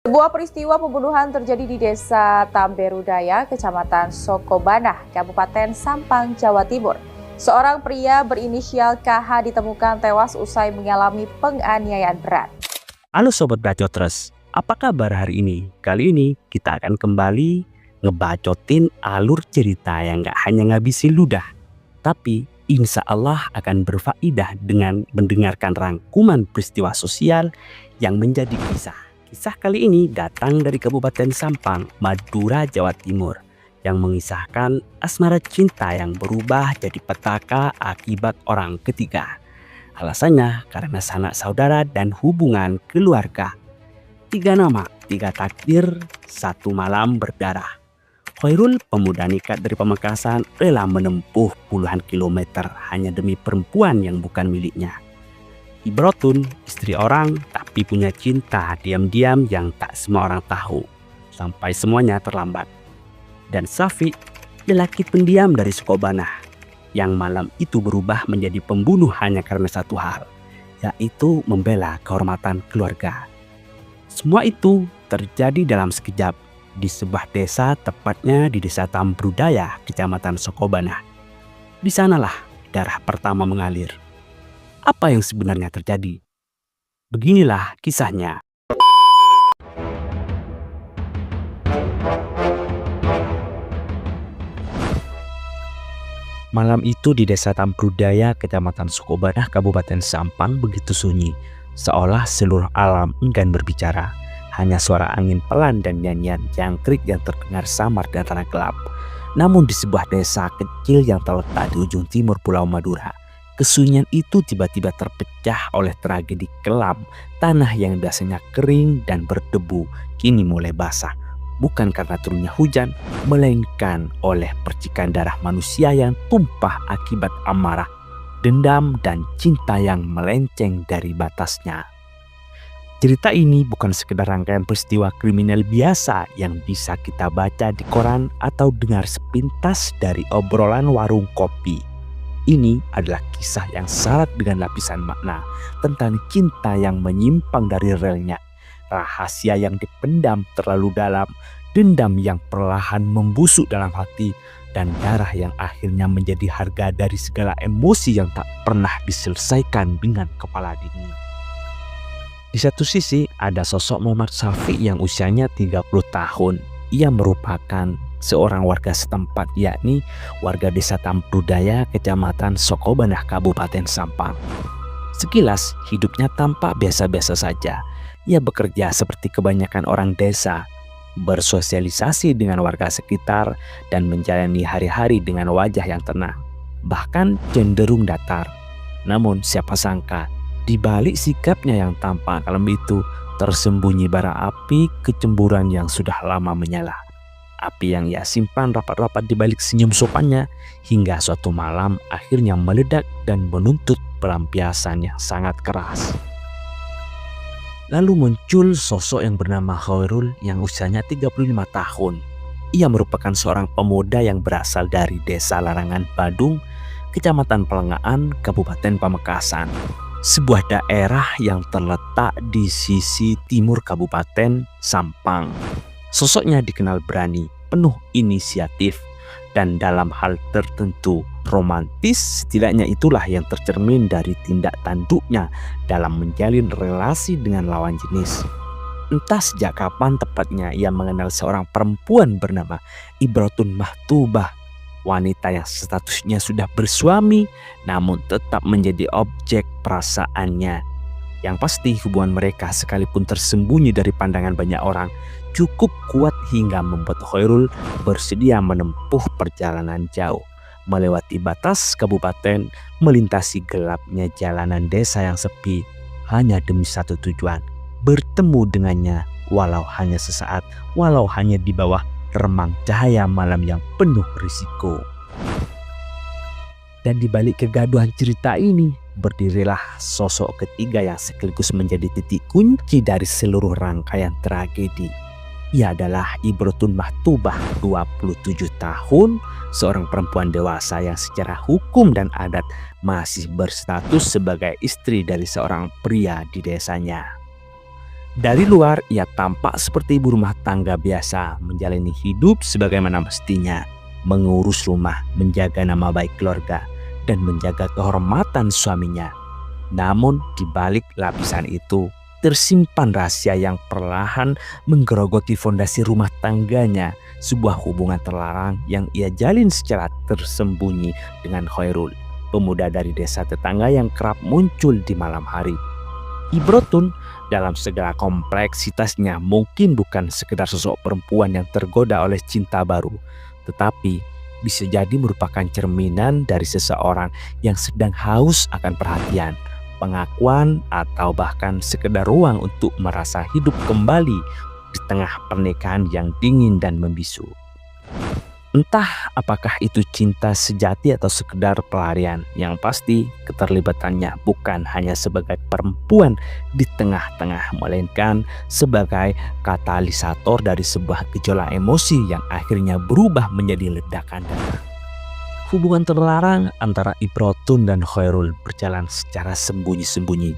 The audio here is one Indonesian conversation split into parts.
Sebuah peristiwa pembunuhan terjadi di Desa Tamberudaya, Kecamatan Sokobanah, Kabupaten Sampang, Jawa Timur. Seorang pria berinisial KH ditemukan tewas usai mengalami penganiayaan berat. Halo Sobat Bacotres, apa kabar hari ini? Kali ini kita akan kembali ngebacotin alur cerita yang gak hanya ngabisin ludah, tapi insya Allah akan berfaedah dengan mendengarkan rangkuman peristiwa sosial yang menjadi kisah. Kisah kali ini datang dari Kabupaten Sampang, Madura, Jawa Timur, yang mengisahkan asmara cinta yang berubah jadi petaka akibat orang ketiga. Alasannya karena sanak saudara dan hubungan keluarga. 3 nama, 3 takdir, 1 malam berdarah. Khairul, pemuda nekat dari Pamekasan, rela menempuh puluhan kilometer hanya demi perempuan yang bukan miliknya. Ibrotun, istri orang tapi punya cinta diam-diam yang tak semua orang tahu, sampai semuanya terlambat. Dan Safi, lelaki pendiam dari Sokobanah, yang malam itu berubah menjadi pembunuh hanya karena satu hal, yaitu membela kehormatan keluarga. Semua itu terjadi dalam sekejap di sebuah desa, tepatnya di Desa Tamberudaya, Kecamatan Sokobanah. Di sanalah darah pertama mengalir. Apa yang sebenarnya terjadi? Beginilah kisahnya. Malam itu di Desa Tamberudaya, Kecamatan Sokobanah, Kabupaten Sampang begitu sunyi, seolah seluruh alam enggan berbicara. Hanya suara angin pelan dan nyanyian jangkrik yang terdengar samar di antara gelap. Namun di sebuah desa kecil yang terletak di ujung timur Pulau Madura, kesunyian itu tiba-tiba terpecah oleh tragedi kelam. Tanah yang biasanya kering dan berdebu kini mulai basah. Bukan karena turunnya hujan, melainkan oleh percikan darah manusia yang tumpah akibat amarah, dendam, dan cinta yang melenceng dari batasnya. Cerita ini bukan sekedar rangkaian peristiwa kriminal biasa yang bisa kita baca di koran atau dengar sepintas dari obrolan warung kopi. Ini adalah kisah yang syarat dengan lapisan makna tentang cinta yang menyimpang dari relnya, rahasia yang dipendam terlalu dalam, dendam yang perlahan membusuk dalam hati, dan darah yang akhirnya menjadi harga dari segala emosi yang tak pernah diselesaikan dengan kepala dingin. Di satu sisi ada sosok Muhammad Safi yang usianya 30 tahun. Ia merupakan seorang warga setempat, yakni warga Desa Tamberudaya, Kecamatan Sokobanah, Kabupaten Sampang. Sekilas hidupnya tampak biasa-biasa saja. Ia bekerja seperti kebanyakan orang desa, bersosialisasi dengan warga sekitar, dan menjalani hari-hari dengan wajah yang tenang, bahkan cenderung datar. Namun siapa sangka, di balik sikapnya yang tampak kalem itu tersembunyi bara api kecemburuan yang sudah lama menyala. Api yang ia simpan rapat-rapat di balik senyum sopannya, hingga suatu malam akhirnya meledak dan menuntut pelampiasan yang sangat keras. Lalu muncul sosok yang bernama Khairul yang usianya 35 tahun. Ia merupakan seorang pemuda yang berasal dari Desa Larangan Badung, Kecamatan Pelengahan, Kabupaten Pamekasan. Sebuah daerah yang terletak di sisi timur Kabupaten Sampang. Sosoknya dikenal berani, penuh inisiatif, dan dalam hal tertentu romantis. Setidaknya itulah yang tercermin dari tindak tanduknya dalam menjalin relasi dengan lawan jenis. Entah sejak kapan tepatnya ia mengenal seorang perempuan bernama Ibrotun Mahtubah, wanita yang statusnya sudah bersuami namun tetap menjadi objek perasaannya. Yang pasti hubungan mereka sekalipun tersembunyi dari pandangan banyak orang cukup kuat hingga membuat Khairul bersedia menempuh perjalanan jauh, melewati batas kabupaten, melintasi gelapnya jalanan desa yang sepi, hanya demi satu tujuan, bertemu dengannya walau hanya sesaat, walau hanya di bawah remang cahaya malam yang penuh risiko. Dan di balik kegaduhan cerita ini berdirilah sosok ketiga yang sekaligus menjadi titik kunci dari seluruh rangkaian tragedi. Ia adalah Ibrotun Mahtubah, 27 tahun, seorang perempuan dewasa yang secara hukum dan adat masih berstatus sebagai istri dari seorang pria di desanya. Dari luar, ia tampak seperti ibu rumah tangga biasa, menjalani hidup sebagaimana mestinya, mengurus rumah, menjaga nama baik keluarga, dan menjaga kehormatan suaminya. Namun, di balik lapisan itu, tersimpan rahasia yang perlahan menggerogoti fondasi rumah tangganya, sebuah hubungan terlarang yang ia jalin secara tersembunyi dengan Khairul, pemuda dari desa tetangga yang kerap muncul di malam hari. Ibrotun dalam segala kompleksitasnya mungkin bukan sekedar sosok perempuan yang tergoda oleh cinta baru, tetapi bisa jadi merupakan cerminan dari seseorang yang sedang haus akan perhatian, pengakuan, atau bahkan sekedar ruang untuk merasa hidup kembali di tengah pernikahan yang dingin dan membisu. Entah apakah itu cinta sejati atau sekedar pelarian, yang pasti keterlibatannya bukan hanya sebagai perempuan di tengah-tengah, melainkan sebagai katalisator dari sebuah gejolak emosi yang akhirnya berubah menjadi ledakan darah. Hubungan terlarang antara Ibrotun dan Khairul berjalan secara sembunyi-sembunyi,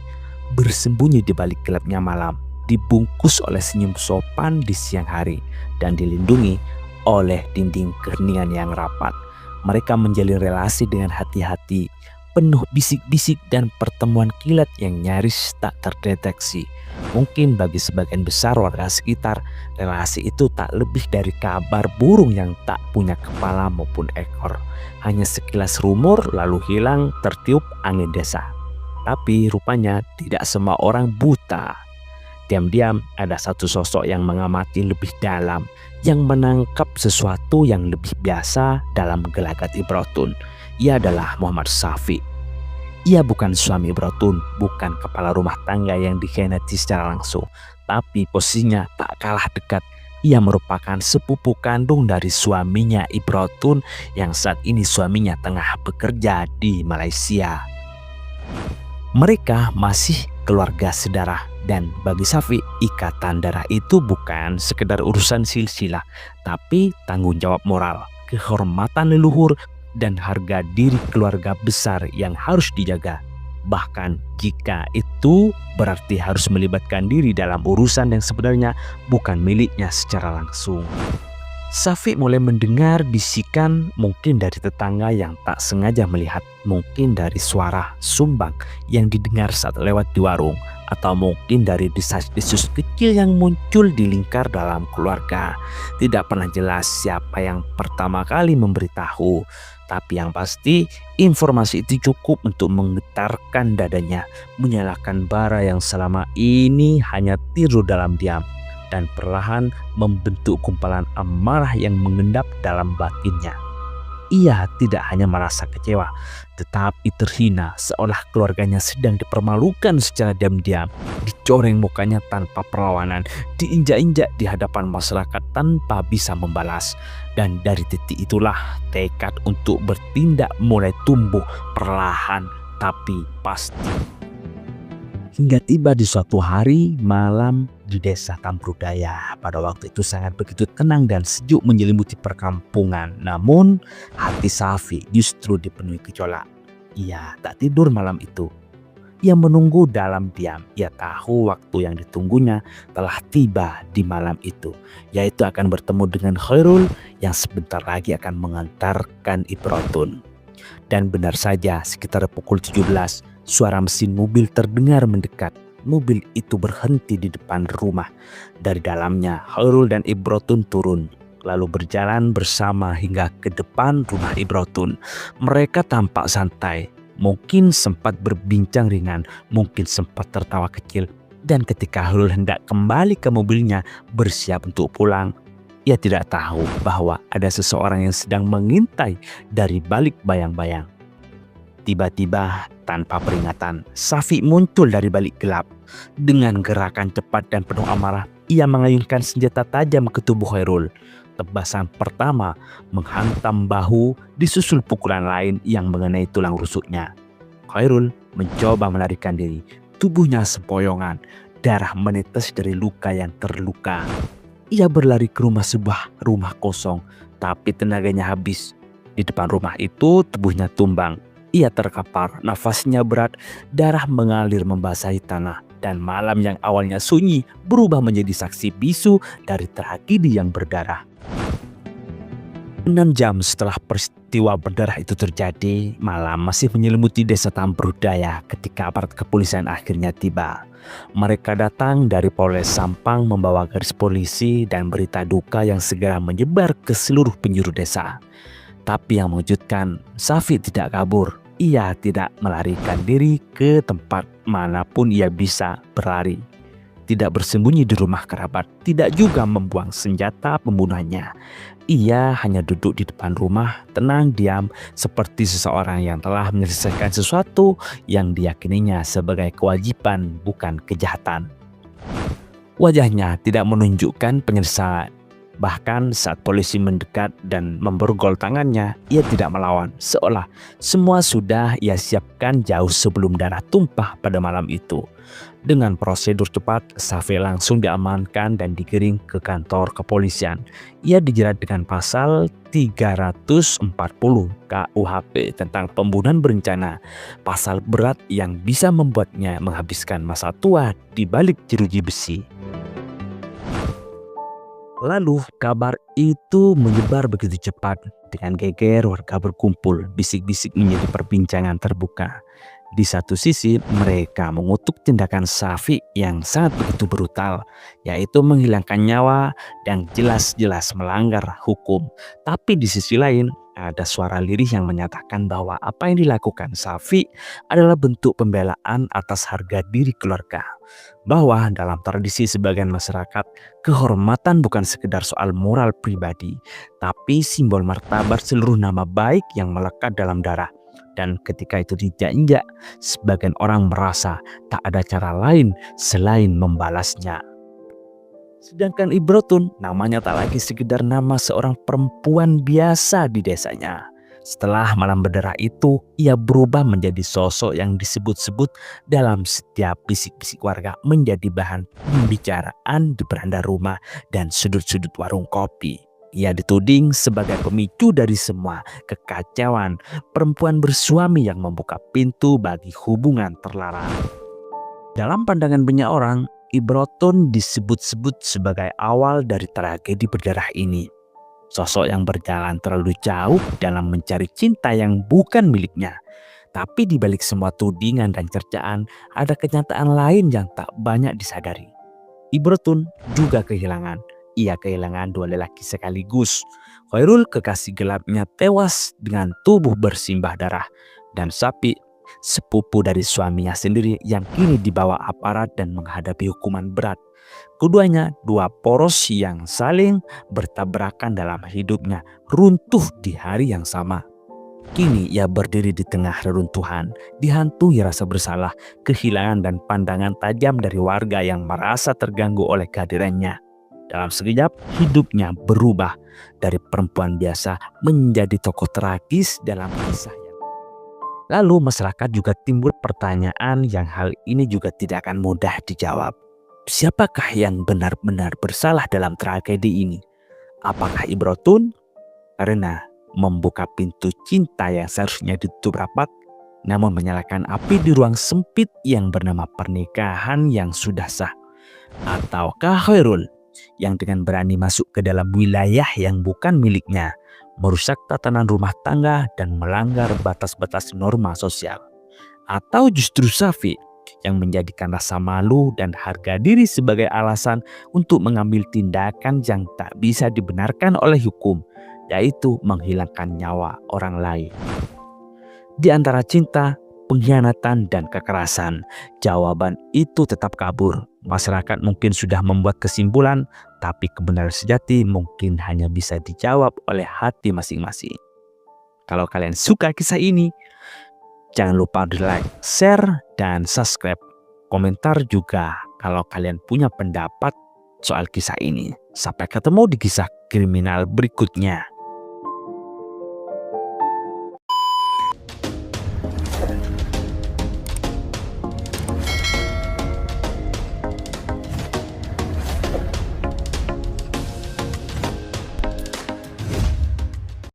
bersembunyi di balik gelapnya malam, dibungkus oleh senyum sopan di siang hari, dan dilindungi oleh dinding keheningan yang rapat. Mereka menjalin relasi dengan hati-hati, penuh bisik-bisik dan pertemuan kilat yang nyaris tak terdeteksi. Mungkin bagi sebagian besar warga sekitar, relasi itu tak lebih dari kabar burung yang tak punya kepala maupun ekor. Hanya sekilas rumor lalu hilang tertiup angin desa. Tapi rupanya tidak semua orang buta. Diam-diam ada satu sosok yang mengamati lebih dalam, yang menangkap sesuatu yang lebih biasa dalam gelagat Ibrotun. Ia adalah Muhammad Syafiq. Ia bukan suami Ibrotun, bukan kepala rumah tangga yang dikhianati secara langsung, tapi posisinya tak kalah dekat. Ia merupakan sepupu kandung dari suaminya Ibrotun yang saat ini suaminya tengah bekerja di Malaysia. Mereka masih keluarga sedarah, dan bagi Syafiq, ikatan darah itu bukan sekedar urusan silsilah, tapi tanggung jawab moral, kehormatan leluhur, dan harga diri keluarga besar yang harus dijaga. Bahkan jika itu berarti harus melibatkan diri dalam urusan yang sebenarnya bukan miliknya secara langsung. Syafiq mulai mendengar bisikan, mungkin dari tetangga yang tak sengaja melihat, mungkin dari suara sumbang yang didengar saat lewat di warung, atau mungkin dari desas-desus kecil yang muncul di lingkar dalam keluarga. Tidak pernah jelas siapa yang pertama kali memberitahu, tapi yang pasti informasi itu cukup untuk menggetarkan dadanya, menyalakan bara yang selama ini hanya tidur dalam diam, dan perlahan membentuk gumpalan amarah yang mengendap dalam batinnya. Ia tidak hanya merasa kecewa, tetapi terhina, seolah keluarganya sedang dipermalukan secara diam-diam, dicoreng mukanya tanpa perlawanan, diinjak-injak di hadapan masyarakat tanpa bisa membalas. Dan dari titik itulah tekad untuk bertindak mulai tumbuh perlahan tapi pasti. Hingga tiba di suatu hari malam di desa Tambrudaya. Pada waktu itu sangat begitu tenang dan sejuk menyelimuti perkampungan. Namun hati Syafiq justru dipenuhi gejolak. Ia tak tidur malam itu. Ia menunggu dalam diam. Ia tahu waktu yang ditunggunya telah tiba di malam itu, yaitu akan bertemu dengan Khairul yang sebentar lagi akan mengantarkan Ibrotun. Dan benar saja, sekitar pukul 17, suara mesin mobil terdengar mendekat. Mobil itu berhenti di depan rumah. Dari dalamnya, Khairul dan Ibrotun turun, lalu berjalan bersama hingga ke depan rumah Ibrotun. Mereka tampak santai, mungkin sempat berbincang ringan, mungkin sempat tertawa kecil. Dan ketika Khairul hendak kembali ke mobilnya bersiap untuk pulang, ia tidak tahu bahwa ada seseorang yang sedang mengintai dari balik bayang-bayang. Tiba-tiba tanpa peringatan, Syafiq muncul dari balik gelap. Dengan gerakan cepat dan penuh amarah, ia mengayunkan senjata tajam ke tubuh Khairul. Tebasan pertama menghantam bahu, disusul pukulan lain yang mengenai tulang rusuknya. Khairul mencoba melarikan diri. Tubuhnya sempoyongan, darah menetes dari luka yang terluka. Ia berlari ke sebuah rumah kosong, tapi tenaganya habis. Di depan rumah itu tubuhnya tumbang. Ia terkapar, nafasnya berat, darah mengalir membasahi tanah. dan malam yang awalnya sunyi berubah menjadi saksi bisu dari tragedi yang berdarah. 6 jam setelah peristiwa berdarah itu terjadi, malam masih menyelimuti desa Tambrudaya ketika aparat kepolisian akhirnya tiba. Mereka datang dari Polres Sampang membawa garis polisi dan berita duka yang segera menyebar ke seluruh penjuru desa. Tapi yang mengejutkan, Safi tidak kabur. Ia tidak melarikan diri ke tempat manapun ia bisa berlari. Tidak bersembunyi di rumah kerabat, tidak juga membuang senjata pembunuhannya. Ia hanya duduk di depan rumah, tenang diam, seperti seseorang yang telah menyelesaikan sesuatu yang diyakininya sebagai kewajiban, bukan kejahatan. Wajahnya tidak menunjukkan penyesalan. Bahkan saat polisi mendekat dan memborgol tangannya, ia tidak melawan, seolah semua sudah ia siapkan jauh sebelum darah tumpah pada malam itu. Dengan prosedur cepat, Safi langsung diamankan dan digiring ke kantor kepolisian. Ia dijerat dengan pasal 340 KUHP tentang pembunuhan berencana, pasal berat yang bisa membuatnya menghabiskan masa tua di balik jeruji besi. Lalu kabar itu menyebar begitu cepat. Dengan geger warga berkumpul, bisik-bisik menjadi perbincangan terbuka. Di satu sisi mereka mengutuk tindakan Safi yang sangat begitu brutal, yaitu menghilangkan nyawa dan jelas-jelas melanggar hukum. Tapi di sisi lain ada suara lirih yang menyatakan bahwa apa yang dilakukan Safi adalah bentuk pembelaan atas harga diri keluarga. Bahwa dalam tradisi sebagian masyarakat, kehormatan bukan sekedar soal moral pribadi, tapi simbol martabat seluruh nama baik yang melekat dalam darah. Dan ketika itu diinjak, sebagian orang merasa tak ada cara lain selain membalasnya. Sedangkan Ibrotun namanya tak lagi sekedar nama seorang perempuan biasa di desanya. Setelah malam berdarah itu, ia berubah menjadi sosok yang disebut-sebut dalam setiap bisik-bisik warga, menjadi bahan pembicaraan di beranda rumah dan sudut-sudut warung kopi. Ia dituding sebagai pemicu dari semua kekacauan, perempuan bersuami yang membuka pintu bagi hubungan terlarang. Dalam pandangan banyak orang, Ibrotun disebut-sebut sebagai awal dari tragedi berdarah ini. Sosok yang berjalan terlalu jauh dalam mencari cinta yang bukan miliknya. Tapi di balik semua tudingan dan cercaan, ada kenyataan lain yang tak banyak disadari. Ibrotun juga kehilangan. Ia kehilangan dua lelaki sekaligus. Khairul, kekasih gelapnya, tewas dengan tubuh bersimbah darah. Dan Safi, sepupu dari suaminya sendiri yang kini dibawa aparat dan menghadapi hukuman berat. Keduanya dua poros yang saling bertabrakan dalam hidupnya, runtuh di hari yang sama. Kini ia berdiri di tengah reruntuhan, dihantui rasa bersalah, kehilangan dan pandangan tajam dari warga yang merasa terganggu oleh kehadirannya. Dalam sekejap, hidupnya berubah dari perempuan biasa menjadi tokoh tragis dalam kisah. Lalu masyarakat juga timbul pertanyaan yang hal ini juga tidak akan mudah dijawab. Siapakah yang benar-benar bersalah dalam tragedi ini? Apakah Ibrotun? Karena membuka pintu cinta yang seharusnya ditutup rapat, namun menyalakan api di ruang sempit yang bernama pernikahan yang sudah sah. Ataukah Khairul yang dengan berani masuk ke dalam wilayah yang bukan miliknya, merusak tatanan rumah tangga dan melanggar batas-batas norma sosial? Atau justru Safi yang menjadikan rasa malu dan harga diri sebagai alasan untuk mengambil tindakan yang tak bisa dibenarkan oleh hukum, yaitu menghilangkan nyawa orang lain? Di antara cinta, pengkhianatan, dan kekerasan, jawaban itu tetap kabur. Masyarakat mungkin sudah membuat kesimpulan, tapi kebenaran sejati mungkin hanya bisa dijawab oleh hati masing-masing. Kalau kalian suka kisah ini, jangan lupa di like, share, dan subscribe. Komentar juga kalau kalian punya pendapat soal kisah ini. Sampai ketemu di kisah kriminal berikutnya.